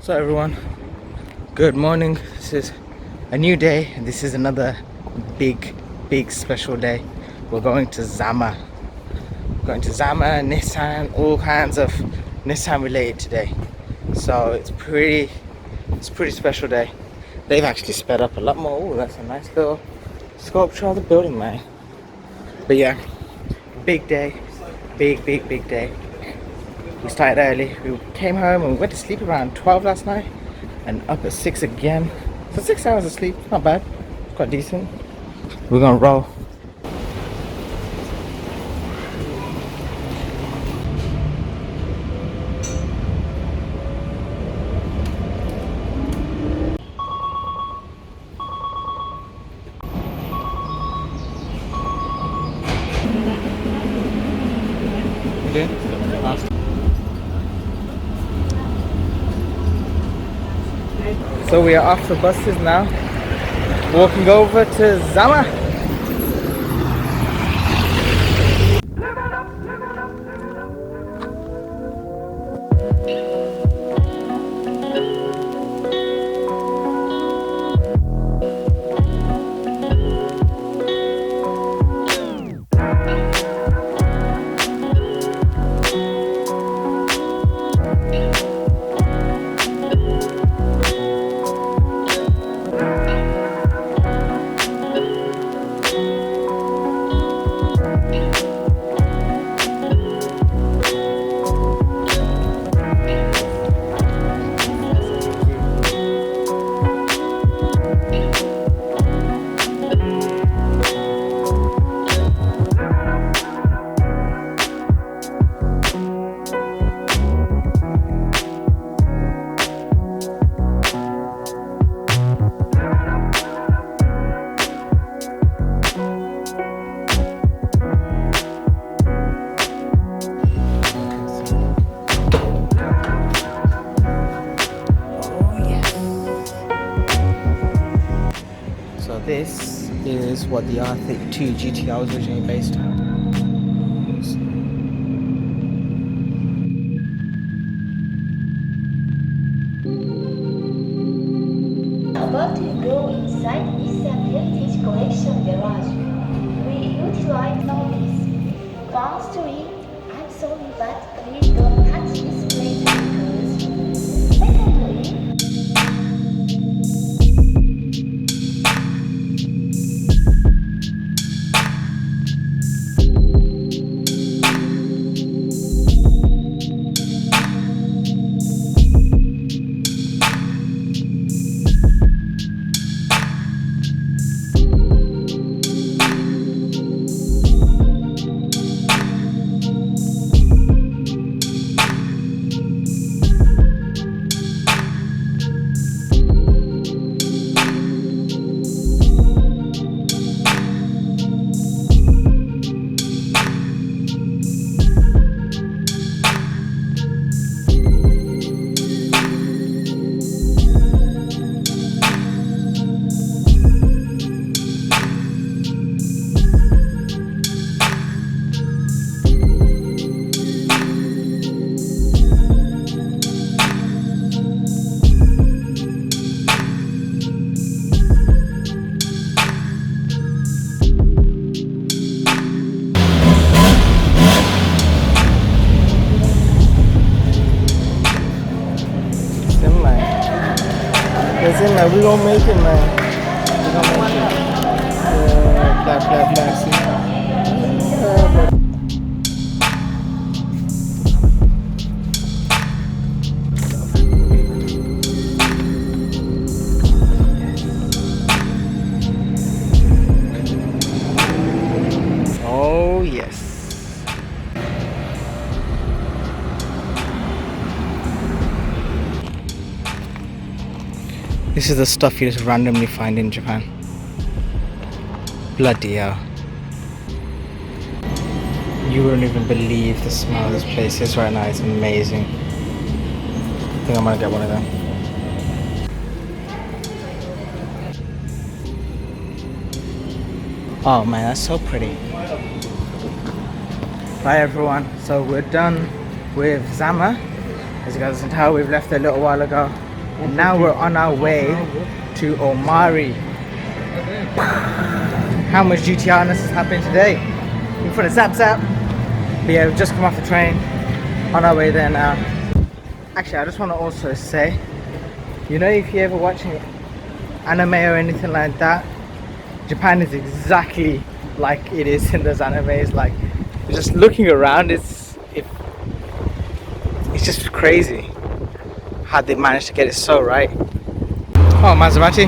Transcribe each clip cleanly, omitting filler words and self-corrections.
So everyone, good morning. This is a new day and this is another big special day. We're going to Zama. Nissan, all kinds of Nissan related today. So it's pretty special day. They've actually sped up a lot more. Oh, that's a nice little sculpture of the building, man. But yeah, big day, big day. We started early. We came home and we went to sleep around 12 last night and up at 6 again. So 6 hours of sleep, not bad, quite decent. We're gonna roll. Okay. So we are off the buses now, walking over to Zama. This is what the R32 GTR was originally based on. About to go inside Nissan Heritage Collection Garage. We utilize all this. Long story, I'm sorry, but please don't touch this place because secondly, We gonna make it, man. We gonna make it. Black. See? Oh yes. This is the stuff you just randomly find in Japan. Bloody hell. You wouldn't even believe the smell of this place is right now. It's amazing. I think I'm gonna get one of them. Oh man, that's so pretty. Bye everyone. So we're done with Zama. As you guys can tell, we've left a little while ago. And now we're on our way to Omari. How much GTRness has happened today? In front of Zap Zap. But yeah, we've just come off the train. On our way there now. Actually, I just want to also say, you know, if you're ever watching anime or anything like that, Japan is exactly like it is in those animes. Like, just looking around, it's just crazy how they managed to get it so right. Oh, Maserati,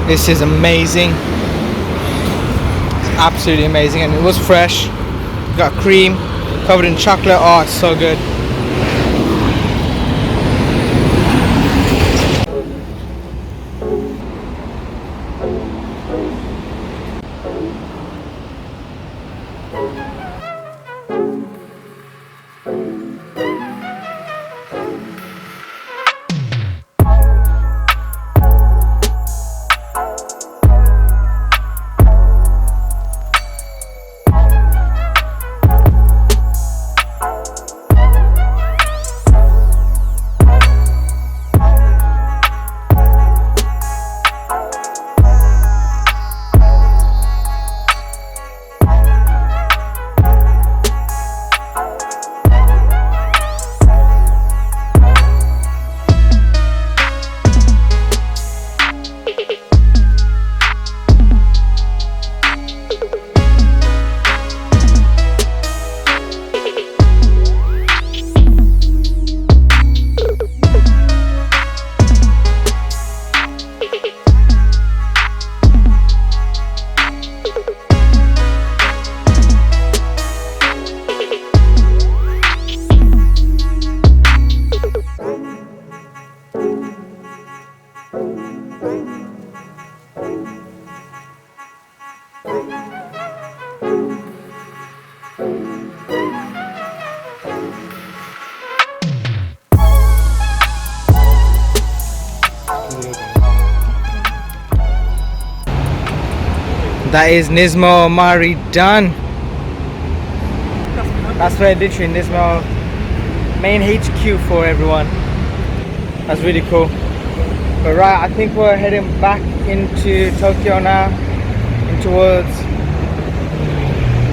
this is amazing. It's absolutely amazing, and it was fresh. Got cream covered in chocolate. Oh, it's so good. That is Nismo Omari done. That's where literally Nismo main HQ for everyone. That's really cool. But right, I think we're heading back into Tokyo now, and towards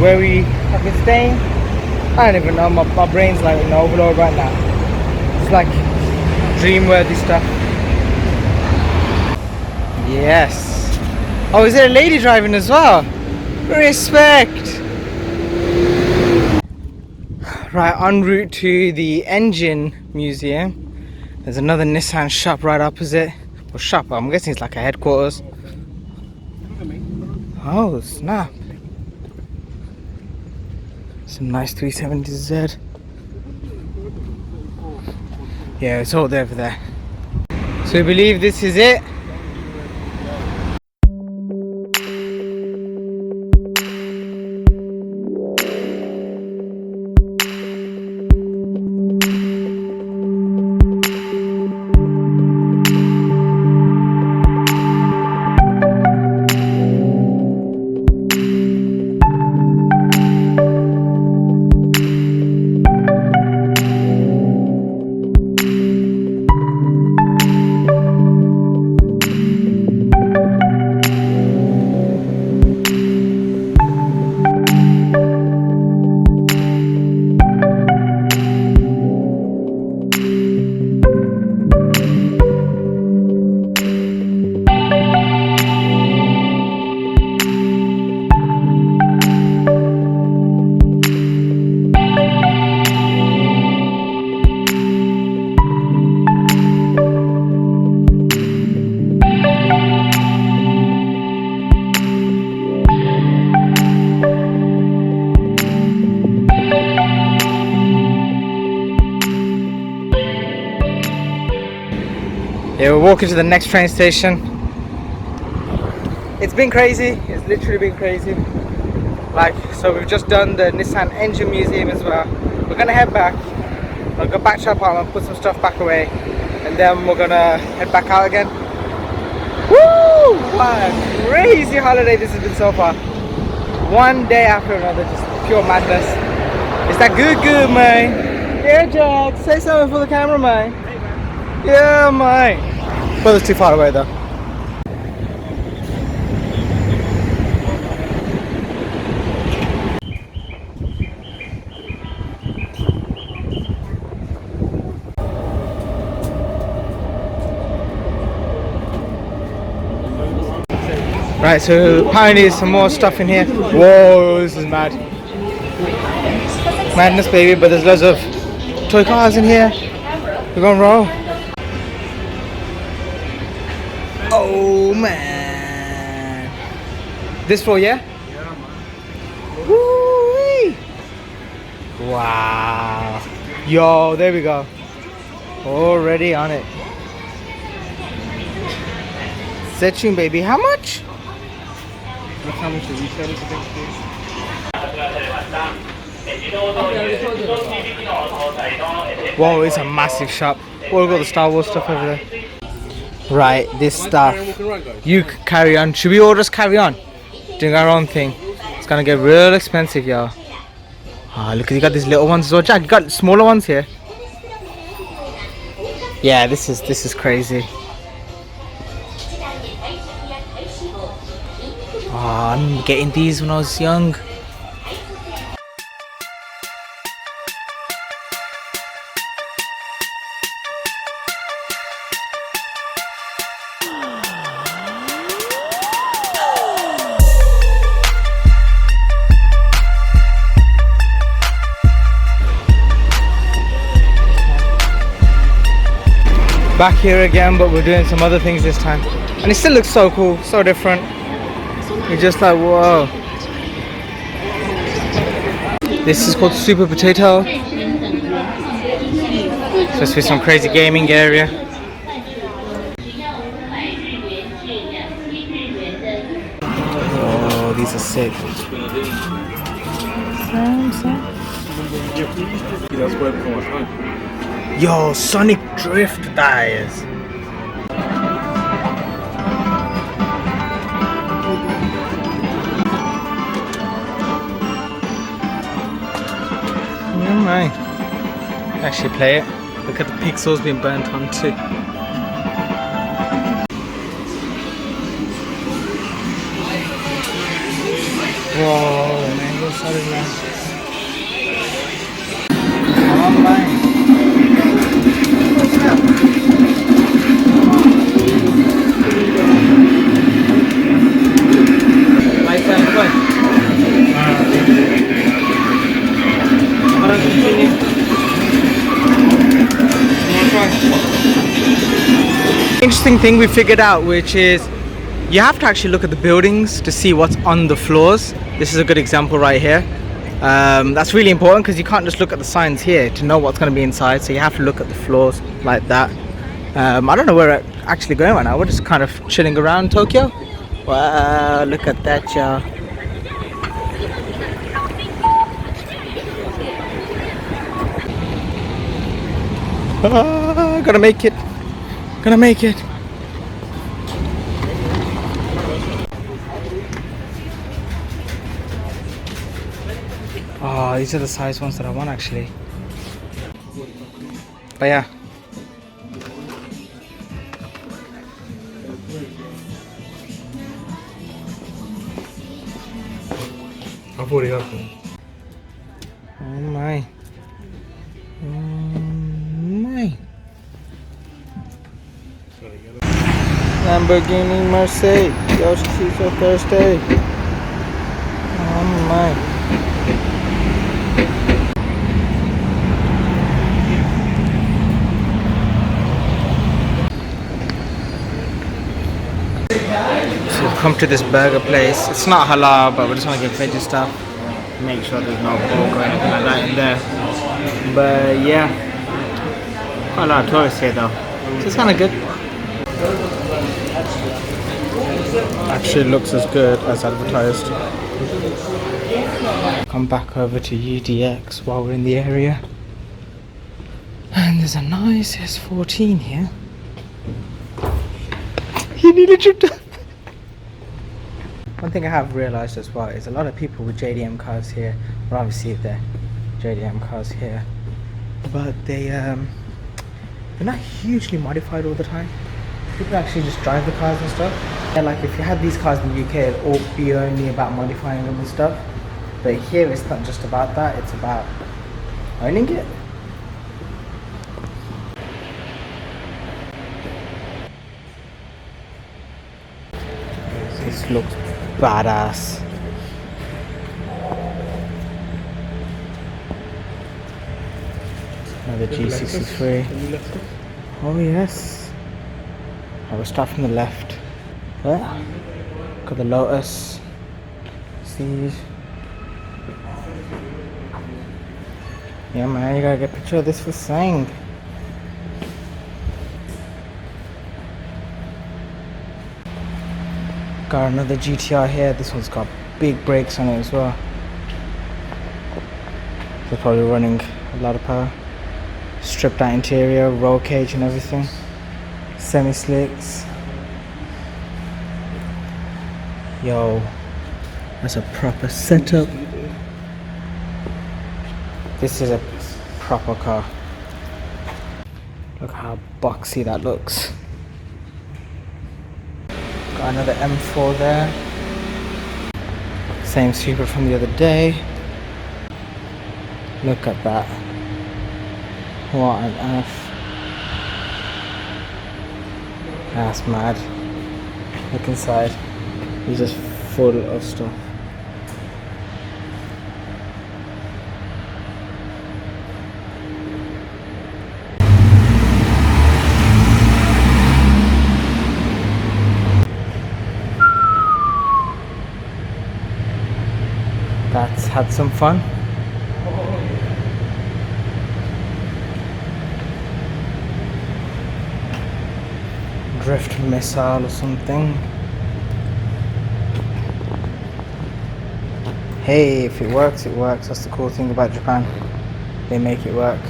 where we have been staying. I don't even know, my brain's like in overload right now. It's like dream-worthy stuff. Yes. Oh, is there a lady driving as well? Respect! Right, en route to the engine museum. There's another Nissan shop right opposite. Well, shop, I'm guessing it's like a headquarters. Oh, snap. Some nice 370Z. Yeah, it's all there over there. So we believe this is it. Yeah, we're walking to the next train station. It's been crazy. It's literally been crazy. Like, so we've just done the Nissan Engine Museum as well. We're gonna head back. I'll go back to our apartment, put some stuff back away, and then we're gonna head back out again. Woo! What a crazy holiday this has been so far. One day after another, just pure madness. It's that good, man. Yeah, Jack. Say something for the camera, man. Yeah, mate. Well, it's too far away though. Right, so apparently there's some more stuff in here. Whoa, this is mad. Madness, baby, but there's loads of toy cars in here. We're gonna roll. Oh man. This floor, yeah? Yeah, man. Woo-wee. Wow. Yo, there we go. Already on it. Setching, baby. How much? Look how much the retail is against this. Whoa, it's a massive shop. We've got the Star Wars stuff over there. Right, this stuff. You carry on. Should we all just carry on? Doing our own thing. It's gonna get real expensive, y'all. Ah, look, you got these little ones as well. Jack, you got smaller ones here. Yeah, this is crazy. Oh, I'm getting these when I was young. Back here again, but we're doing some other things this time. And it still looks so cool, so different. You're just like, whoa. This is called Super Potato. Supposed to be some crazy gaming area. Oh, these are sick. Yo, Sonic Drift tires. Never mind. Actually play it. Look at the pixels being burnt onto. Whoa, man, you're solid, man. Come on, man. Right side, boy. Interesting thing we figured out, which is you have to actually look at the buildings to see what's on the floors. This is a good example right here. That's really important because you can't just look at the signs here to know what's going to be inside, so you have to look at the floors like that. I don't know where we're actually going right now. We're just kind of chilling around Tokyo. Wow, look at that, y'all. Ah, gonna make it. Gonna make it. Oh, these are the size ones that I want actually. But yeah. I've already had them. Oh my. Oh my. Lamborghini Mercedes. Yoshi so Thursday. Oh my. So we've come to this burger place. It's not halal, but we just want to get veggie stuff. Make sure there's no pork or anything like that in there. But yeah, quite a lot of tourists here though, so it's kind of good. Actually looks as good as advertised. Come back over to UDX while we're in the area, and there's a nice S14 here. He nearly tripped up. One thing I have realised as well is a lot of people with JDM cars here, well obviously they're JDM cars here, but they they're not hugely modified all the time. People actually just drive the cars and stuff. And like if you had these cars in the UK, it'd all be only about modifying them and stuff. But here it's not just about that, it's about owning it. This looks badass. Another G63. Oh yes. I will start from the left. There. Got the Lotus. See. Yeah man, you gotta get a picture of this for saying. Got another GTR here. This one's got big brakes on it as well. They're probably running a lot of power. Stripped out interior, roll cage and everything. Semi slicks. Yo, that's a proper setup. This is a proper car. Look how boxy that looks. Got another M4 there. Same Supra from the other day. Look at that. What on earth? That's mad. Look inside. It's just full of stuff. That's had some fun. Drift missile or something. Hey, if it works, it works. That's the cool thing about Japan. They make it work.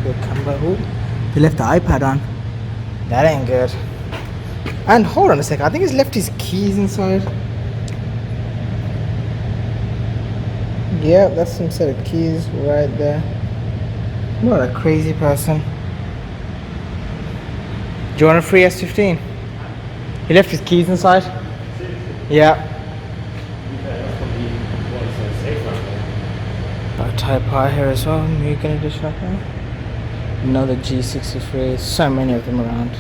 Good camera. Ooh, they left the iPad on. That ain't good. And hold on a second, I think he's left his keys inside. Yep, that's some set of keys right there. What a crazy person. Do you want a free S15? He left his keys inside. Yeah. Got a Type R here as well. Mugen edition, I think. Another G63. So many of them around.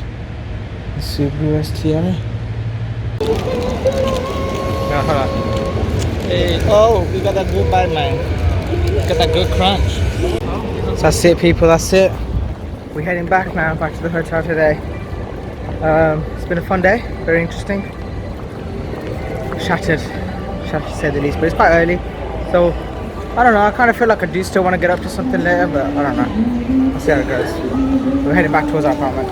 The Subaru STI. Hey, oh, we got that good bite, man. Got that good crunch. So that's it, people. That's it. We're heading back now, back to the hotel today. It's been a fun day, very interesting. Shattered to say the least, but it's quite early, so I don't know. I kind of feel like I do still want to get up to something later, but I don't know. I'll see how it goes. We're heading back towards our apartment.